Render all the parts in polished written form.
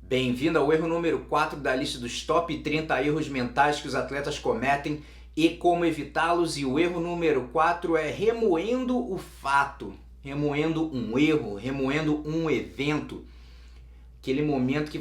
Bem-vindo ao erro número 4 da lista dos top 30 erros mentais que os atletas cometem e como evitá-los. E o erro número 4 é remoendo o fato, remoendo um erro, remoendo um evento. Aquele momento que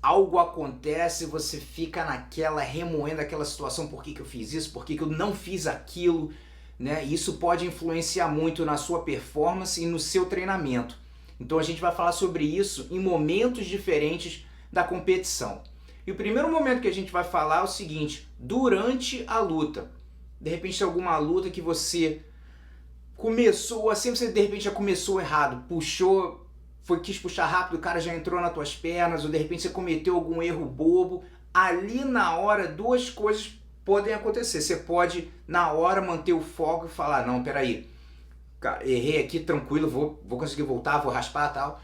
algo acontece, você fica naquela, remoendo aquela situação, por que eu fiz isso, por que eu não fiz aquilo, né? Isso pode influenciar muito na sua performance e no seu treinamento. Então a gente vai falar sobre isso em momentos diferentes da competição. E o primeiro momento que a gente vai falar é o seguinte: durante a luta. De repente tem alguma luta que você começou assim, você de repente já começou errado, quis puxar rápido, o cara já entrou nas tuas pernas, ou de repente você cometeu algum erro bobo. Ali na hora, duas coisas podem acontecer. Você pode, na hora, manter o foco e falar: não, peraí, cara, errei aqui, tranquilo, vou conseguir voltar, vou raspar e tal.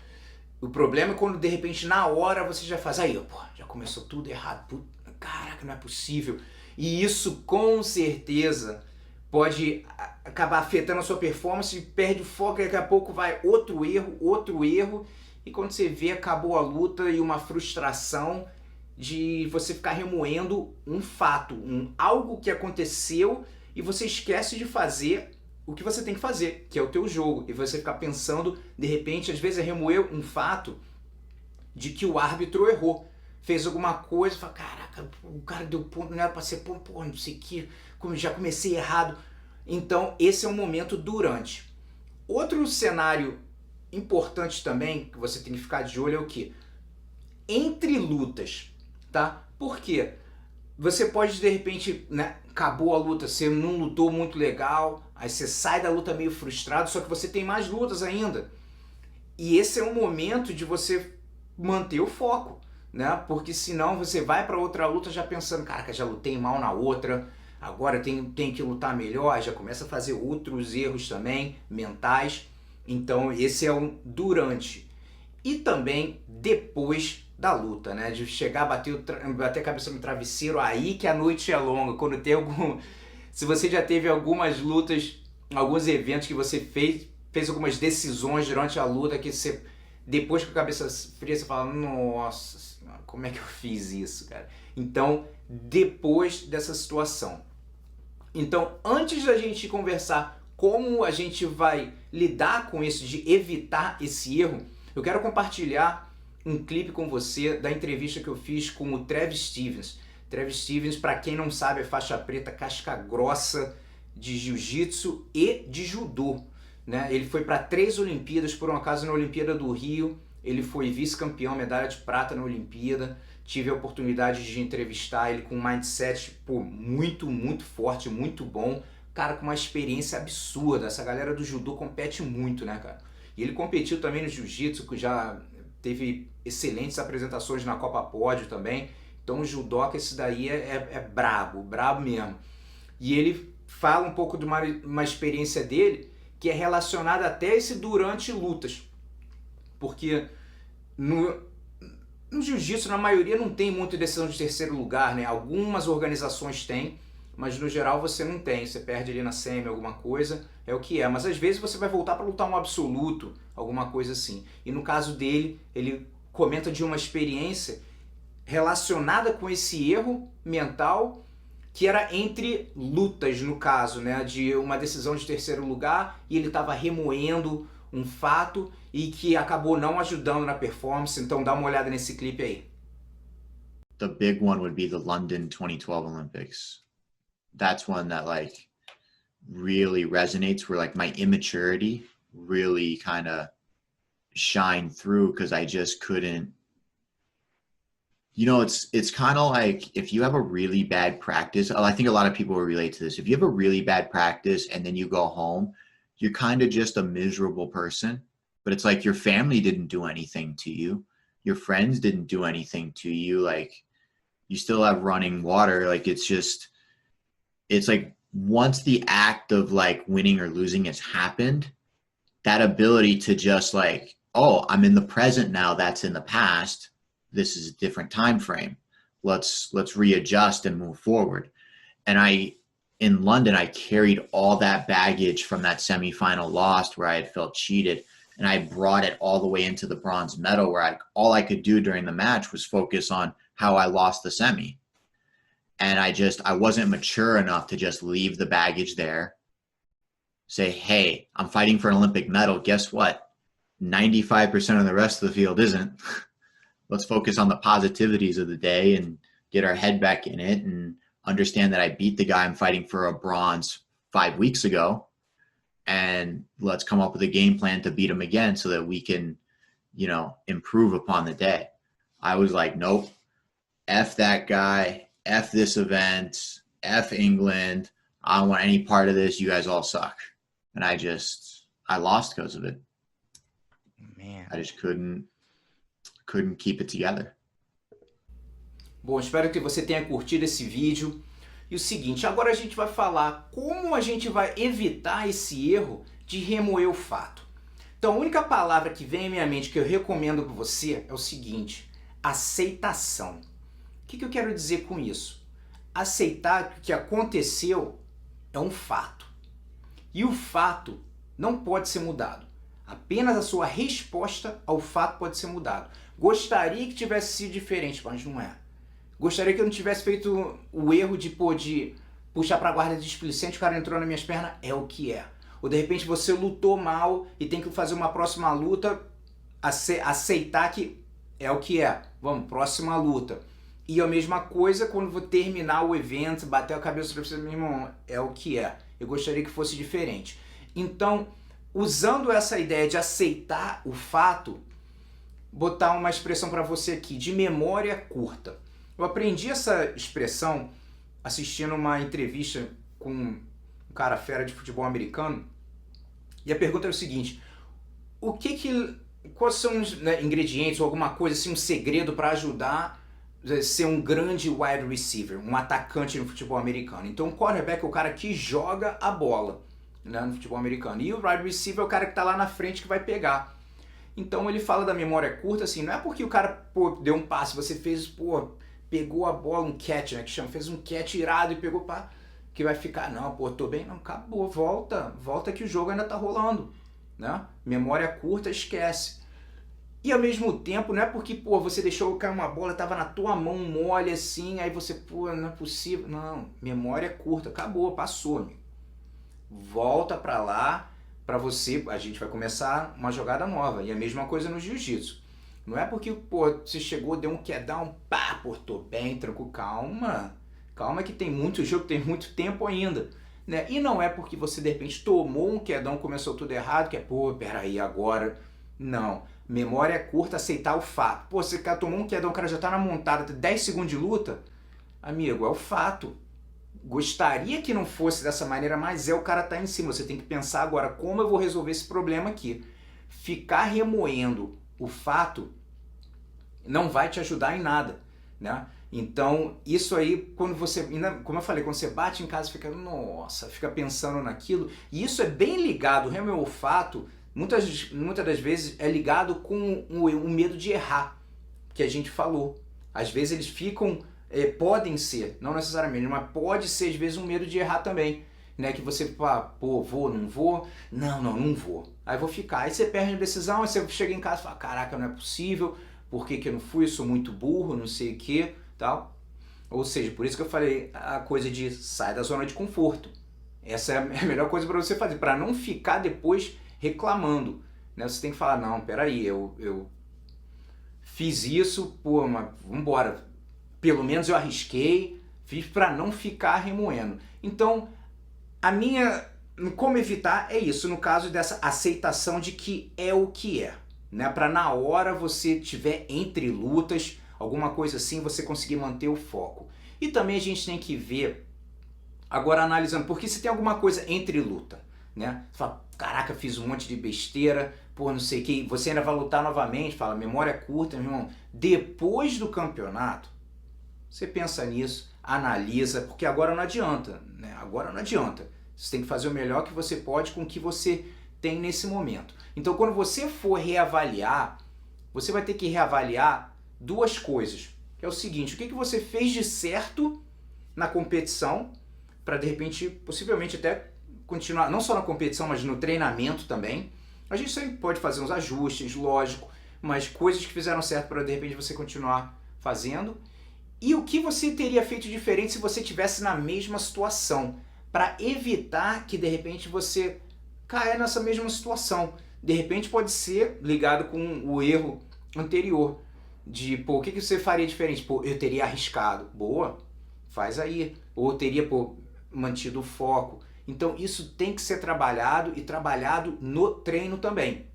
O problema é quando de repente na hora você já faz, aí, pô, já começou tudo errado, puta, caraca, não é possível. E isso com certeza pode acabar afetando a sua performance, perde o foco e daqui a pouco vai outro erro, e quando você vê, acabou a luta e uma frustração de você ficar remoendo um fato, algo que aconteceu e você esquece de fazer o que você tem que fazer, que é o teu jogo, e você ficar pensando, de repente, às vezes é remoer um fato de que o árbitro errou, fez alguma coisa, fala, caraca, o cara deu ponto, não era pra ser ponto, porra, não sei o que, já comecei errado. Então esse é um momento durante. Outro cenário importante também, que você tem que ficar de olho, é o que? Entre lutas, tá? Por quê? Você pode, de repente, né, acabou a luta, você não lutou muito legal, aí você sai da luta meio frustrado, só que você tem mais lutas ainda. E esse é um momento de você manter o foco, né? Porque senão você vai para outra luta já pensando, caraca, já lutei mal na outra, agora tenho que lutar melhor, já começa a fazer outros erros também, mentais. Então esse é um durante. E também depois da luta, né? De chegar, bater a cabeça no travesseiro, aí que a noite é longa. Quando tem algum. Se você já teve algumas lutas, alguns eventos que você fez algumas decisões durante a luta que você, depois com a cabeça fria, você fala, nossa senhora, como é que eu fiz isso, cara? Então, depois dessa situação. Então, antes da gente conversar como a gente vai lidar com isso, de evitar esse erro, eu quero compartilhar um clipe com você da entrevista que eu fiz com o Travis Stevens. Travis Stevens, para quem não sabe, é faixa preta casca grossa de jiu-jitsu e de judô, né? Ele foi para 3 Olimpíadas, por um acaso na Olimpíada do Rio, ele foi vice-campeão, medalha de prata na Olimpíada. Tive a oportunidade de entrevistar ele com um mindset muito forte, muito bom. Cara, com uma experiência absurda. Essa galera do judô compete muito, né, cara? E ele competiu também no jiu-jitsu, que já teve excelentes apresentações na Copa Pódio também. Então o judoca, esse daí é brabo, brabo mesmo. E ele fala um pouco de uma experiência dele que é relacionada até esse durante lutas. Porque no jiu-jitsu, na maioria, não tem muita decisão de terceiro lugar, né? Algumas organizações têm, mas no geral você não tem. Você perde ali na semi alguma coisa, é o que é. Mas às vezes você vai voltar para lutar um absoluto, alguma coisa assim. E no caso dele, ele comenta de uma experiência relacionada com esse erro mental que era entre lutas, no caso, né, de uma decisão de terceiro lugar, e ele estava remoendo um fato e que acabou não ajudando na performance. Então dá uma olhada nesse clipe aí. The big one would be the London 2012 Olympics. That's one that like really resonates, where like my immaturity really kind of shined through because I just couldn't. You know, it's kind of like if you have a really bad practice. I think a lot of people will relate to this. If you have a really bad practice and then you go home, you're kind of just a miserable person. But it's like your family didn't do anything to you. Your friends didn't do anything to you. Like you still have running water. Like it's like once the act of like winning or losing has happened, that ability to just like, oh, I'm in the present now, that's in the past. This is a different time frame. Let's readjust and move forward. And in London, I carried all that baggage from that semifinal loss where I had felt cheated. and I brought it all the way into the bronze medal where all I could do during the match was focus on how I lost the semi. And I wasn't mature enough to just leave the baggage there, say, hey, I'm fighting for an Olympic medal. Guess what? 95% of the rest of the field isn't. Let's focus on the positivities of the day and get our head back in it and understand that I beat the guy I'm fighting for a bronze 5 weeks ago. And let's come up with a game plan to beat him again so that we can, improve upon the day. I was like, nope, F that guy, F this event, F England. I don't want any part of this. You guys all suck. And I lost because of it. Man. I just couldn't keep it together. Bom, espero que você tenha curtido esse vídeo. E o seguinte, agora a gente vai falar como a gente vai evitar esse erro de remoer o fato. Então, a única palavra que vem à minha mente que eu recomendo para você é o seguinte: aceitação. O que eu quero dizer com isso? Aceitar que o que aconteceu é um fato. E o fato não pode ser mudado. Apenas a sua resposta ao fato pode ser mudado. Gostaria que tivesse sido diferente, mas não é. Gostaria que eu não tivesse feito o erro de puxar para a guarda displicente, o cara entrou nas minhas pernas, é o que é. Ou de repente você lutou mal e tem que fazer uma próxima luta, aceitar que é o que é. Vamos, próxima luta. E a mesma coisa quando vou terminar o evento, bater a cabeça para você, meu irmão, é o que é. Eu gostaria que fosse diferente. Então, usando essa ideia de aceitar o fato, botar uma expressão para você aqui, de memória curta. Eu aprendi essa expressão assistindo uma entrevista com um cara fera de futebol americano, e a pergunta é o seguinte: quais são os ingredientes ou alguma coisa assim, um segredo para ajudar a ser um grande wide receiver, um atacante no futebol americano? Então o quarterback é o cara que joga a bola, né, no futebol americano, e o wide receiver é o cara que está lá na frente que vai pegar. Então ele fala da memória curta, assim, não é porque o cara deu um passe, você fez, pegou a bola, um catch, né, que chama, fez um catch irado e pegou, que vai ficar, não, tô bem, não, acabou, volta que o jogo ainda tá rolando, né? Memória curta, esquece. E ao mesmo tempo, não é porque, você deixou cair uma bola, tava na tua mão mole assim, aí você, não é possível, não, memória curta, acabou, passou, amigo. Volta pra lá, pra você, a gente vai começar uma jogada nova, e a mesma coisa no jiu-jitsu. Não é porque, você chegou, deu um quedão, tô bem, tranquilo, calma que tem muito jogo, tem muito tempo ainda, né? E não é porque você, de repente, tomou um quedão, começou tudo errado, que é, peraí, agora, não. Memória curta, aceitar o fato. Você tomou um quedão, o cara já tá na montada, 10 segundos de luta, amigo, é o fato. Gostaria que não fosse dessa maneira, mas o cara tá em cima, você tem que pensar agora, como eu vou resolver esse problema aqui? Ficar remoendo o fato não vai te ajudar em nada, né? Então, isso aí, quando você, como eu falei, quando você bate em casa, fica pensando naquilo, e isso é bem ligado, o fato, muitas das vezes é ligado com o medo de errar, que a gente falou. Às vezes eles ficam, podem ser, não necessariamente, mas pode ser às vezes um medo de errar também, né? Que você fala, vou, não vou, não vou, aí vou ficar, aí você perde a decisão, aí você chega em casa e fala, caraca, não é possível, por que eu não fui, eu sou muito burro, não sei o que, tal. Ou seja, por isso que eu falei a coisa de sai da zona de conforto. Essa é a melhor coisa para você fazer, para não ficar depois reclamando, né? Você tem que falar, não, peraí, eu fiz isso, mas vambora, pelo menos eu arrisquei, fiz para não ficar remoendo. Então, como evitar é isso, no caso dessa aceitação de que é o que é, né? Para na hora você tiver entre lutas, alguma coisa assim, você conseguir manter o foco. E também a gente tem que ver, agora analisando, porque se tem alguma coisa entre luta, né? Você fala, caraca, fiz um monte de besteira, não sei o que, você ainda vai lutar novamente, fala, memória curta, meu irmão. Depois do campeonato, você pensa nisso, analisa, porque agora não adianta, né? Agora não adianta. Você tem que fazer o melhor que você pode com o que você tem nesse momento. Então, quando você for reavaliar, você vai ter que reavaliar duas coisas. Que é o seguinte, o que você fez de certo na competição, para de repente, possivelmente até continuar, não só na competição, mas no treinamento também, A gente sempre pode fazer uns ajustes, lógico, mas coisas que fizeram certo para de repente você continuar fazendo. E o que você teria feito diferente se você estivesse na mesma situação, para evitar que de repente você caia nessa mesma situação. De repente pode ser ligado com o erro anterior, de, pô, o que você faria diferente? Pô, eu teria arriscado. Boa, faz aí. Ou eu teria, pô, mantido o foco. Então isso tem que ser trabalhado e trabalhado no treino também,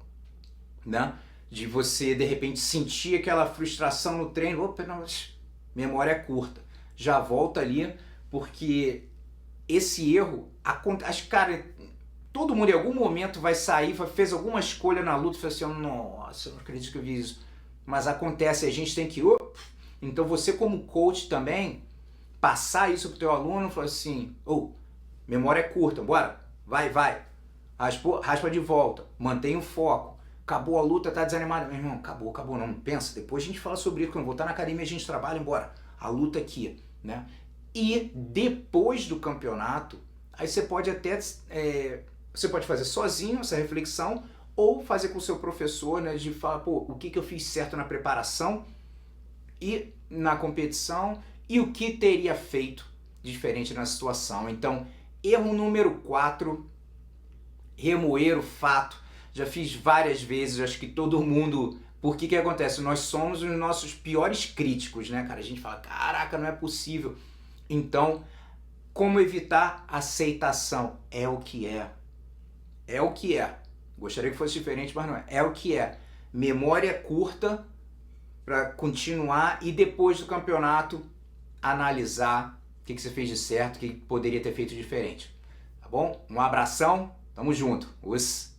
né? De você, de repente, sentir aquela frustração no treino. Opa, não, memória curta. Já volta ali, porque esse erro acontece. Cara, todo mundo em algum momento vai sair, fez alguma escolha na luta e fala assim, nossa, eu não acredito que eu vi isso. Mas acontece, a gente tem que... Então você como coach também, passar isso pro teu aluno, falar assim, memória é curta, bora, vai. Raspa de volta, mantém o foco. Acabou a luta, tá desanimado. Meu irmão, acabou, não. Pensa, depois a gente fala sobre isso, quando voltar na academia a gente trabalha, embora. A luta aqui, né? E depois do campeonato, aí você pode até... você pode fazer sozinho essa reflexão ou fazer com o seu professor, né? De falar, pô, o que eu fiz certo na preparação e na competição e o que teria feito diferente na situação. Então, erro número 4, remoer o fato. Já fiz várias vezes, acho que todo mundo... Por que acontece? Nós somos os nossos piores críticos, né, cara? A gente fala, caraca, não é possível. Então, como evitar aceitação? É o que é. É o que é. Gostaria que fosse diferente, mas não é. É o que é. Memória curta para continuar e depois do campeonato analisar o que você fez de certo, o que poderia ter feito diferente. Tá bom? Um abração, tamo junto. Us.